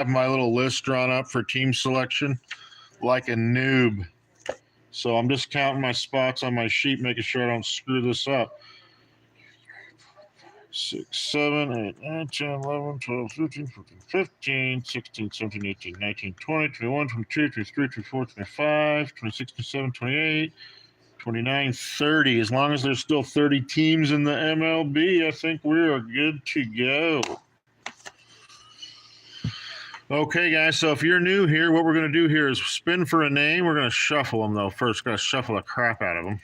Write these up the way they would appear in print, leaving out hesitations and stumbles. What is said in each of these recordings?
have my little list drawn up for team selection like a noob. So I'm just counting my spots on my sheet, making sure I don't screw this up. 6, 7, 8, 9, 10, 11, 12, 13, 14, 15, 16, 17, 18, 19, 20, 21, 22, 23, 24, 25, 26, 27, 28, 29, 30. As long as there's still 30 teams in the MLB, I think we are good to go. Okay, guys, so if you're new here, what we're going to do here is spin for a name. We're going to shuffle them, though. First, got to shuffle the crap out of them.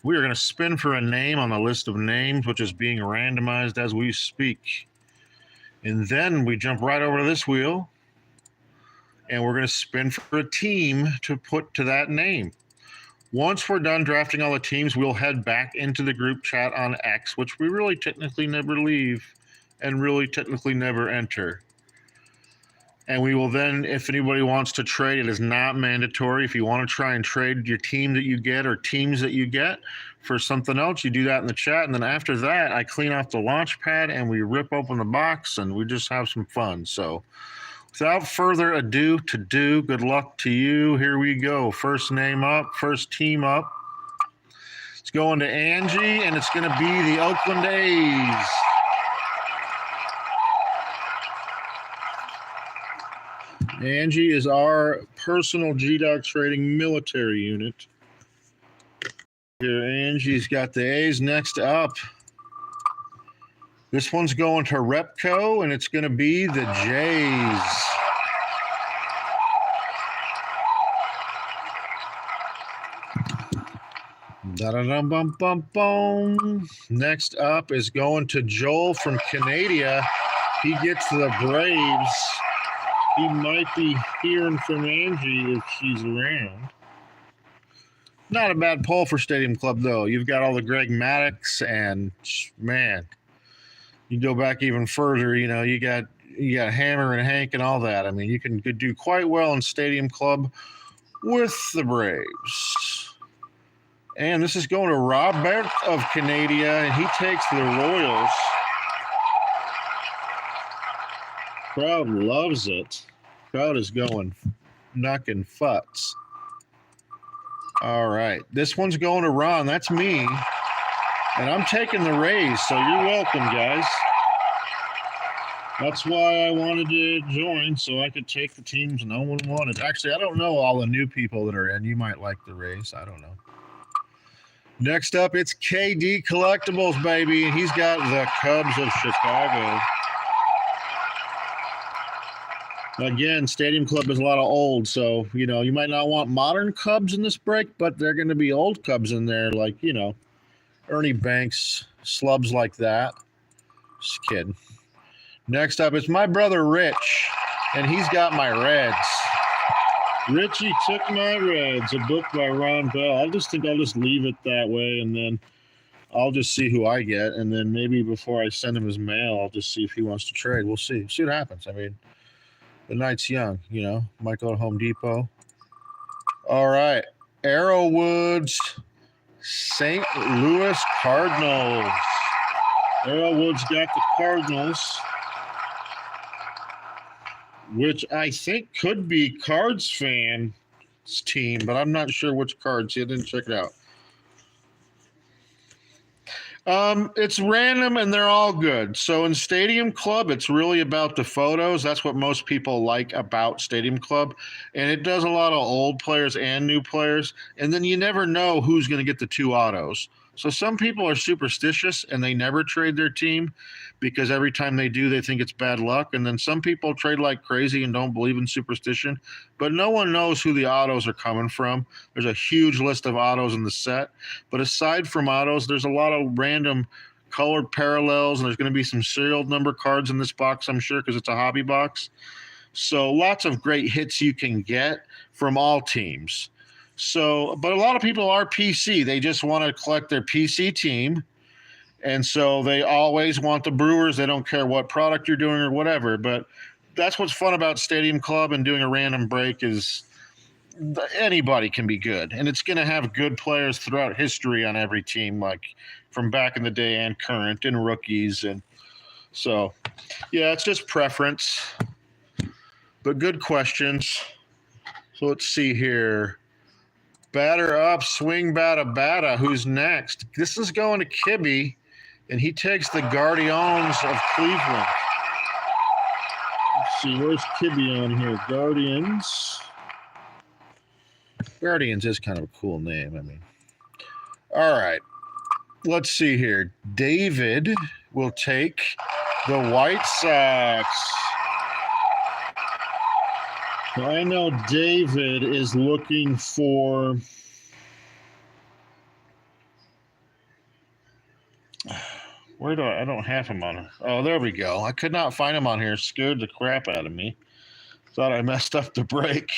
We are going to spin for a name on the list of names, which is being randomized as we speak. And then we jump right over to this wheel, and we're going to spin for a team to put to that name. Once we're done drafting all the teams, we'll head back into the group chat on X, which we really technically never leave and really technically never enter. And we will then, if anybody wants to trade, it is not mandatory. If you want to try and trade your team that you get or teams that you get for something else, you do that in the chat. And then after that, I clean off the launch pad and we rip open the box and we just have some fun. So without further ado, good luck to you. Here we go. First name up, first team up. It's going to Angie, and it's going to be the Oakland A's. Angie is our personal G-Dawg Trading military unit. Here, Angie's got the A's. Next up, this one's going to Repco, and it's going to be the Jays. Da-da-dum-bum-bum-bum. Next up is going to Joel from Canada. He gets the Braves. He might be hearing from Angie if she's around. Not a bad poll for Stadium Club, though. You've got all the Greg Maddux, and man, you go back even further. You know, you got Hammer and Hank and all that. I mean, you can do quite well in Stadium Club with the Braves. And this is going to Robert of Canada, and he takes the Royals. Crowd loves it. Crowd is going knocking futz. All right. This one's going to Ron. That's me. And I'm taking the Rays, so you're welcome, guys. That's why I wanted to join, so I could take the teams no one wanted. Actually, I don't know all the new people that are in. You might like the Rays. I don't know. Next up, it's KD Collectibles, baby. And he's got the Cubs of Chicago. Again, Stadium Club is a lot of old, so, you know, you might not want modern Cubs in this break, but they're going to be old Cubs in there, like, you know, Ernie Banks, slubs like that. Just kidding. Next up, it's my brother Rich, and he's got my Reds. Richie took my Reds, a book by Ron Bell. I think I'll just leave it that way, and then I'll just see who I get, and then maybe before I send him his mail, I'll just see if he wants to trade. We'll see. See what happens. I mean, the night's young, you know. Might go to Home Depot. All right. Arrowwoods, St. Louis Cardinals. Arrowwoods got the Cardinals, which I think could be Cards Fan's team, but I'm not sure which cards. I didn't check it out. It's random and they're all good. So in Stadium Club, it's really about the photos. That's what most people like about Stadium Club. And it does a lot of old players and new players. And then you never know who's going to get the two autos. So some people are superstitious and they never trade their team because every time they do, they think it's bad luck. And then some people trade like crazy and don't believe in superstition. But no one knows who the autos are coming from. There's a huge list of autos in the set. But aside from autos, there's a lot of random colored parallels, and there's going to be some serial number cards in this box, I'm sure, because it's a hobby box. So lots of great hits you can get from all teams. So, but a lot of people are PC. They just want to collect their PC team. And so they always want the Brewers. They don't care what product you're doing or whatever. But that's what's fun about Stadium Club and doing a random break is anybody can be good. And it's going to have good players throughout history on every team, like from back in the day and current and rookies. And so, yeah, it's just preference. but good questions. So let's see here. Batter up, swing batta. Who's next? This is going to Kibby, and he takes the Guardians of Cleveland. Let's see, where's Kibby on here? Guardians. Guardians is kind of a cool name, I mean. All right. Let's see here. David will take the White Sox. I know David is looking for I don't have him on. Oh, there we go. I could not find him on here. Scared the crap out of me. Thought I messed up the break.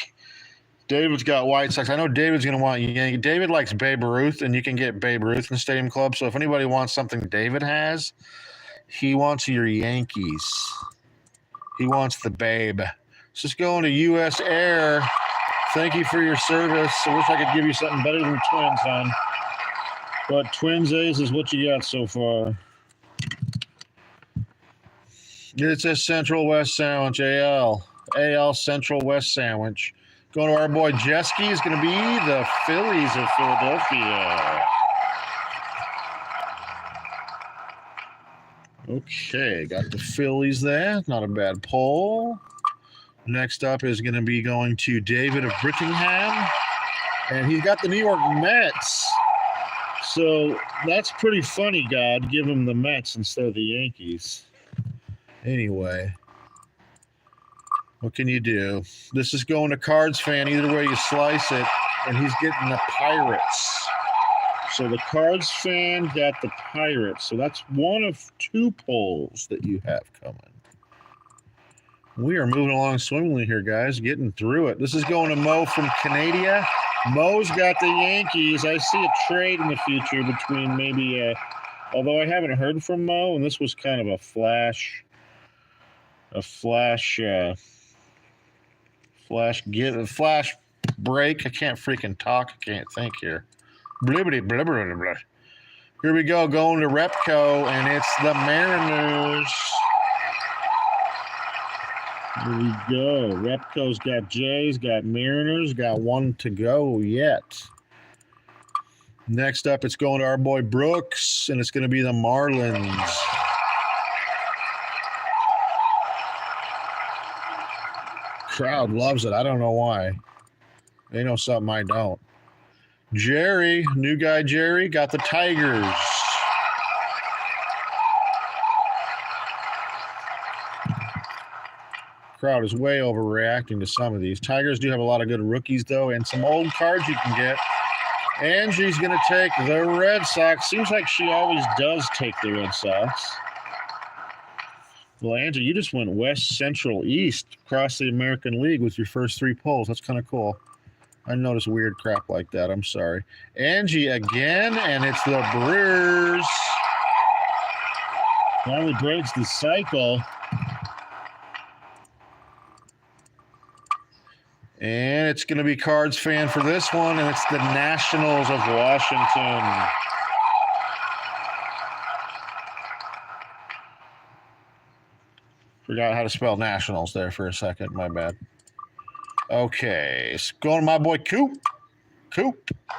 David's got White Sox. I know David's going to want Yankee. David likes Babe Ruth, and you can get Babe Ruth in the Stadium Club. So if anybody wants something David has, he wants your Yankees. He wants the Babe. Just going to U.S. Air. Thank you for your service. I wish I could give you something better than Twins, hon. But Twins A's is what you got so far. It's a Central West Sandwich, AL. AL Central West Sandwich. Going to our boy Jeski is going to be the Phillies of Philadelphia. Okay, got the Phillies there. Not a bad pull. Next up is going to be going to David of Brittingham. And he's got the New York Mets. So that's pretty funny, God. Give him the Mets instead of the Yankees. Anyway, what can you do? This is going to Cards fan. Either way you slice it. And he's getting the Pirates. So the Cards fan got the Pirates. So that's one of two polls that you have coming. We are moving along swimmingly here, guys. Getting through it. This is going to Mo from Canada. Mo's got the Yankees. I see a trade in the future between maybe, although I haven't heard from Mo, and this was kind of a flash break. I can't freaking talk. I can't think here. Blibbity, blah, blah, blah, blah. Here we go, going to Repco, and it's the Mariners. Here we go. Repco's got Jays, got Mariners, got one to go yet. Next up, it's going to our boy Brooks, and it's going to be the Marlins. Crowd loves it. I don't know why. They know something I don't. Jerry, new guy Jerry, got the Tigers. Crowd is way overreacting to some of these. Tigers do have a lot of good rookies, though, and some old cards you can get. Angie's going to take the Red Sox. Seems like she always does take the Red Sox. Well, Angie, you just went West, Central, East across the American League with your first three polls. That's kind of cool. I notice weird crap like that. I'm sorry. Angie again, and it's the Brewers. Finally breaks the cycle. And it's going to be Cards fan for this one, and it's the Nationals of Washington. Forgot how to spell Nationals there for a second. My bad. Okay, it's going to my boy Coop.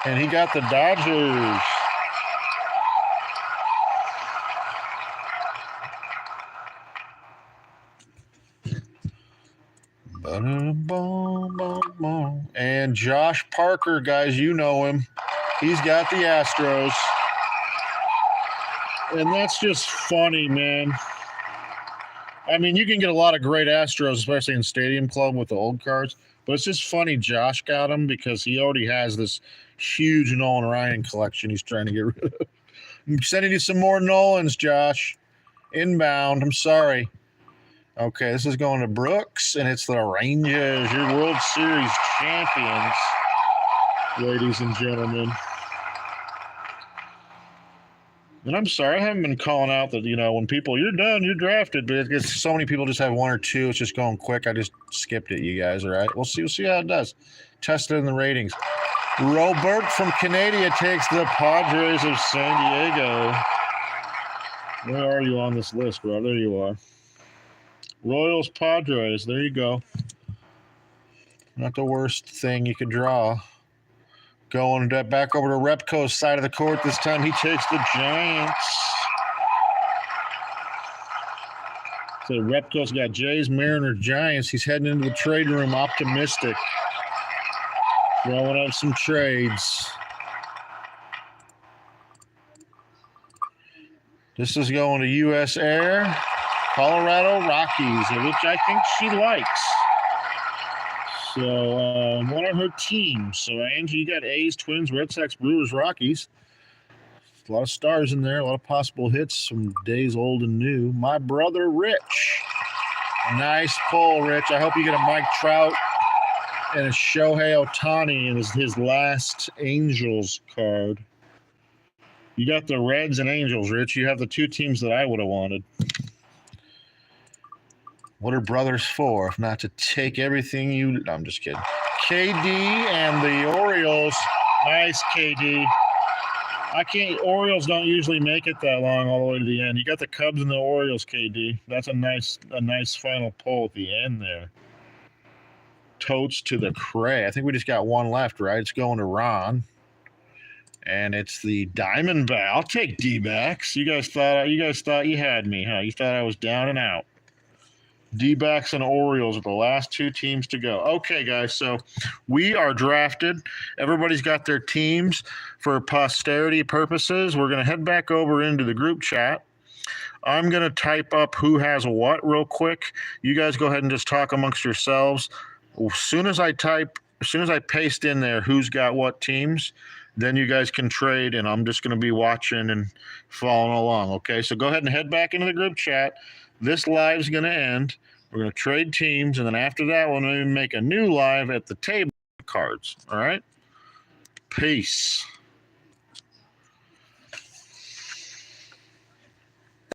And he got the Dodgers. And Josh Parker, guys, you know him. He's got the Astros. And that's just funny, man. I mean, you can get a lot of great Astros, especially in Stadium Club with the old cards. But it's just funny Josh got them because he already has this huge Nolan Ryan collection he's trying to get rid of. I'm sending you some more Nolans, Josh. Inbound. I'm sorry. Okay, this is going to Brooks, and it's the Rangers, your World Series champions, ladies and gentlemen. And I'm sorry, I haven't been calling out that, when people, you're done, you're drafted, but it's so many people just have one or two. It's just going quick. I just skipped it, you guys, all right? We'll see how it does. Test it in the ratings. Robert from Canada takes the Padres of San Diego. Where are you on this list, bro? There you are. Royals, Padres. There you go. Not the worst thing you could draw. Going back over to Repco's side of the court. This time he takes the Giants. So Repco's got Jays, Mariners, Giants. He's heading into the trade room optimistic. Throwing up some trades. This is going to U.S. Air, Colorado Rockies, which I think she likes. So one of her teams. So Angie, you got A's, Twins, Red Sox, Brewers, Rockies. A lot of stars in there, a lot of possible hits from days old and new. My brother Rich. Nice pull, Rich. I hope you get a Mike Trout and a Shohei Ohtani in his last Angels card. You got the Reds and Angels, Rich. You have the two teams that I would have wanted. What are brothers for if not to take everything you... No, I'm just kidding. KD and the Orioles. Nice, KD. Orioles don't usually make it that long all the way to the end. You got the Cubs and the Orioles, KD. That's a nice final pull at the end there. Totes to the cray. I think we just got one left, right? It's going to Ron. And it's the Diamondback. I'll take D-backs. You guys thought you had me, huh? You thought I was down and out. D-backs and Orioles are the last two teams to go. Okay, guys, so we are drafted. Everybody's got their teams for posterity purposes. We're going to head back over into the group chat. I'm going to type up who has what real quick. You guys go ahead and just talk amongst yourselves. As soon as I paste in there who's got what teams, then you guys can trade, and I'm just going to be watching and following along, okay? So go ahead and head back into the group chat. This live is going to end. We're going to trade teams, and then after that, we're going to make a new live at the table cards, all right? Peace.